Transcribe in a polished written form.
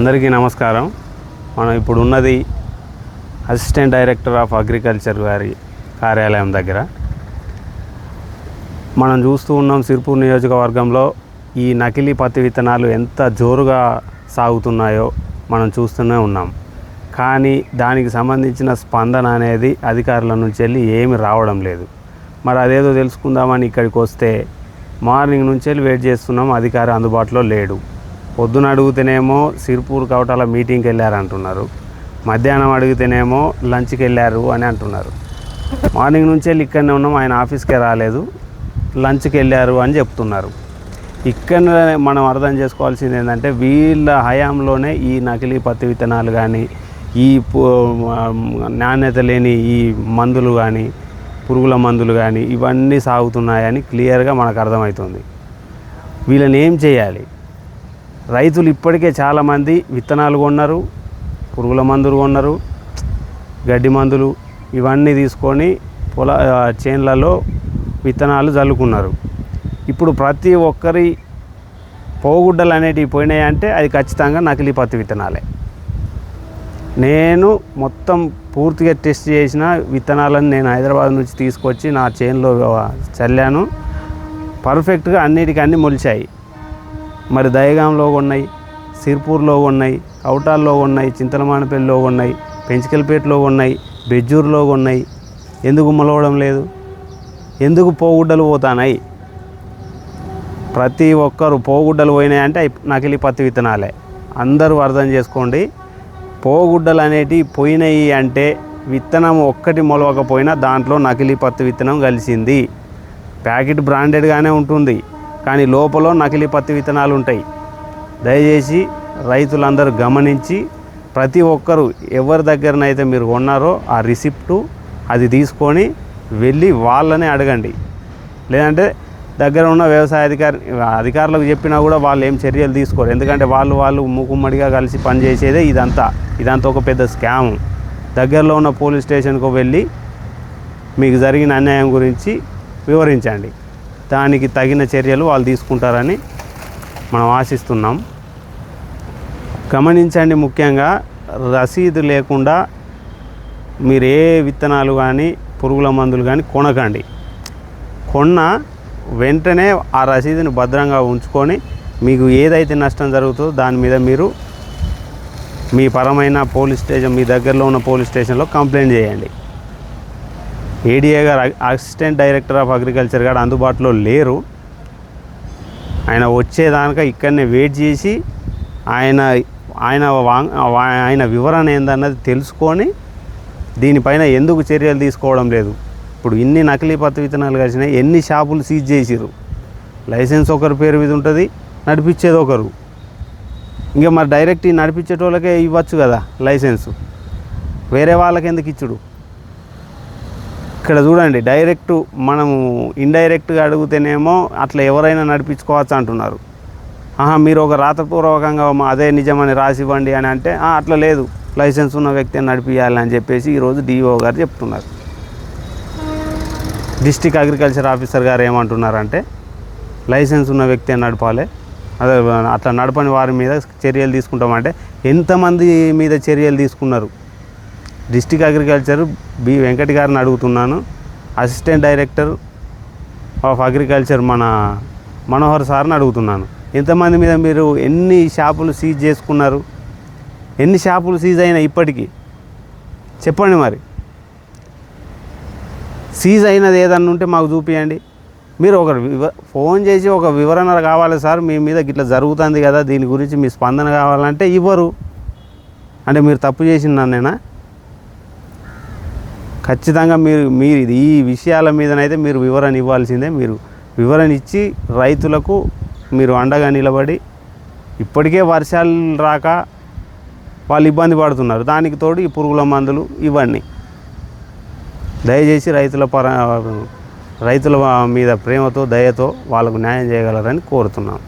అందరికీ నమస్కారం. మనం ఇప్పుడు ఉన్నది అసిస్టెంట్ డైరెక్టర్ ఆఫ్ అగ్రికల్చర్ గారి కార్యాలయం దగ్గర. మనం చూస్తూ ఉన్నాం సిర్పూర్ నియోజకవర్గంలో ఈ నకిలీ పత్తి విత్తనాలు ఎంత జోరుగా సాగుతున్నాయో మనం చూస్తూనే ఉన్నాం. కానీ దానికి సంబంధించిన స్పందన అనేది అధికారుల నుంచి వెళ్ళి ఏమి రావడం లేదు. మరి అదేదో తెలుసుకుందామని ఇక్కడికి వస్తే మార్నింగ్ నుంచి వెళ్ళి వెయిట్ చేస్తున్నాం, అధికారి అందుబాటులో లేడు. పొద్దున అడిగితేనేమో సిర్పూర్ కవటాల మీటింగ్కి వెళ్ళారంటున్నారు, మధ్యాహ్నం అడిగితేనేమో లంచ్కి వెళ్ళారు అని అంటున్నారు. మార్నింగ్ నుంచి వెళ్ళి ఇక్కడనే ఉన్నాం, ఆయన ఆఫీస్కే రాలేదు, లంచ్కి వెళ్ళారు అని చెప్తున్నారు. ఇక్కడ మనం అర్థం చేసుకోవాల్సింది ఏంటంటే వీళ్ళ హయాంలోనే ఈ నకిలీ పత్తి విత్తనాలు కానీ ఈ నాణ్యత లేని ఈ మందులు కానీ పురుగుల మందులు కానీ ఇవన్నీ సాగుతున్నాయని క్లియర్గా మనకు అర్థమవుతుంది. వీళ్ళని ఏం చేయాలి? రైతులు ఇప్పటికే చాలామంది విత్తనాలు కొన్నారు, పురుగుల మందులు కొన్నారు, గడ్డి మందులు ఇవన్నీ తీసుకొని చేన్లలో విత్తనాలు చల్లుకున్నారు. ఇప్పుడు ప్రతి ఒక్కరి పోగుడ్డలు అనేటివి పోయినాయంటే అది ఖచ్చితంగా నకిలీ పత్తి విత్తనాలే. నేను మొత్తం పూర్తిగా టెస్ట్ చేసిన విత్తనాలను నేను హైదరాబాద్ నుంచి తీసుకొచ్చి నా చేనులో చల్లాను. పర్ఫెక్ట్గా అన్నిటికీ అన్నీ మొలిచాయి. మరి దయగాంలో ఉన్నాయి, సిర్పూర్లో ఉన్నాయి, కవటాల్లో ఉన్నాయి, చింతలమానపల్లిలో ఉన్నాయి, పెంచికల్పేటలో ఉన్నాయి, బెజ్జూరులో ఉన్నాయి. ఎందుకు మొలవడం లేదు? ఎందుకు పోగుడ్డలు పోతానాయి? ప్రతి ఒక్కరు పోగుడ్డలు పోయినాయి అంటే నకిలీ పత్తి విత్తనాలే. అందరూ అర్థం చేసుకోండి. పోగుడ్డలు అనేటివి పోయినాయి అంటే విత్తనం ఒక్కటి మొలవకపోయినా దాంట్లో నకిలీ పత్తి విత్తనం కలిసింది. ప్యాకెట్ బ్రాండెడ్గానే ఉంటుంది, కానీ లోపల నకిలీ పత్తి విత్తనాలు ఉంటాయి. దయచేసి రైతులందరూ గమనించి ప్రతి ఒక్కరు ఎవరి దగ్గరనైతే మీరు కొన్నారో ఆ రిసిప్టు అది తీసుకొని వెళ్ళి వాళ్ళనే అడగండి. లేదంటే దగ్గర ఉన్న వ్యవసాయ అధికారులకు చెప్పినా కూడా వాళ్ళు ఏం చర్యలు తీసుకోరు. ఎందుకంటే వాళ్ళు మూకుమ్మడిగా కలిసి పనిచేసేదే ఇదంతా ఒక పెద్ద స్కామ్. దగ్గరలో ఉన్న పోలీస్ స్టేషన్కు వెళ్ళి మీకు జరిగిన అన్యాయం గురించి వివరించండి. దానికి తగిన చర్యలు వాళ్ళు తీసుకుంటారని మనం ఆశిస్తున్నాం. గమనించండి, ముఖ్యంగా రసీదు లేకుండా మీరు ఏ విత్తనాలు కానీ పురుగుల మందులు కానీ కొనకండి. కొన్న వెంటనే ఆ రసీదుని భద్రంగా ఉంచుకొని మీకు ఏదైతే నష్టం జరుగుతుందో దాని మీద మీరు మీ పరమైన పోలీస్ స్టేషన్, మీ దగ్గరలో ఉన్న పోలీస్ స్టేషన్లో కంప్లైంట్ చేయండి. ఏడీఏ గారు, అసిస్టెంట్ డైరెక్టర్ ఆఫ్ అగ్రికల్చర్ గారు అందుబాటులో లేరు. ఆయన వచ్చేదానిక ఇక్కడనే వెయిట్ చేసి ఆయన వివరణ ఏందన్నది తెలుసుకొని దీనిపైన ఎందుకు చర్యలు తీసుకోవడం లేదు. ఇప్పుడు ఇన్ని నకిలీ పత్తి విత్తనాలు కలిసినాయి, ఎన్ని షాపులు సీజ్ చేసిరు. లైసెన్స్ ఒకరి పేరు మీద ఉంటుంది, నడిపించేది ఒకరు. ఇంకా మరి డైరెక్ట్ ఈ నడిపించేటోళ్ళకే ఇవ్వచ్చు కదా లైసెన్సు, వేరే వాళ్ళకి ఎందుకు ఇచ్చుడు? ఇక్కడ చూడండి, డైరెక్టు మనము ఇండైరెక్ట్గా అడిగితేనేమో అట్లా ఎవరైనా నడిపించుకోవచ్చు అంటున్నారు. మీరు ఒక రాతపూర్వకంగా అదే నిజమని రాసివ్వండి అని అంటే అట్లా లేదు, లైసెన్స్ ఉన్న వ్యక్తిని నడిపించాలని చెప్పేసి ఈరోజు డిఓ గారు చెప్తున్నారు. డిస్ట్రిక్ట్ అగ్రికల్చర్ ఆఫీసర్ గారు ఏమంటున్నారంటే లైసెన్స్ ఉన్న వ్యక్తి అని నడపాలి, అదే అట్లా నడపని వారి మీద చర్యలు తీసుకుంటామంటే ఎంతమంది మీద చర్యలు తీసుకున్నారు? డిస్ట్రిక్ట్ అగ్రికల్చర్ బి వెంకట్ గారిని అడుగుతున్నాను, అసిస్టెంట్ డైరెక్టర్ ఆఫ్ అగ్రికల్చర్ మన మనోహర్ సార్ని అడుగుతున్నాను. ఎంతమంది మీద మీరు ఎన్ని షాపులు సీజ్ చేసుకున్నారు? ఎన్ని షాపులు సీజ్ అయినా ఇప్పటికీ చెప్పండి. మరి సీజ్ అయినది ఏదన్నా ఉంటే మాకు చూపించండి. మీరు ఒక ఫోన్ చేసి ఒక వివరణ కావాలి సార్, మీ మీద ఇట్లా జరుగుతుంది కదా, దీని గురించి మీ స్పందన కావాలంటే ఇవ్వరు. అంటే మీరు తప్పు చేసిందనేనా? ఖచ్చితంగా మీరు ఈ విషయాల మీదనైతే మీరు వివరణ ఇవ్వాల్సిందే. మీరు వివరణ ఇచ్చి రైతులకు మీరు అండగా నిలబడి, ఇప్పటికే వర్షాలు రాక వాళ్ళు ఇబ్బంది పడుతున్నారు, దానికి తోడు ఈ పురుగుల మందులు ఇవన్నీ. దయచేసి రైతుల మీద ప్రేమతో దయతో వాళ్ళకు న్యాయం చేయగలరని కోరుతున్నాం.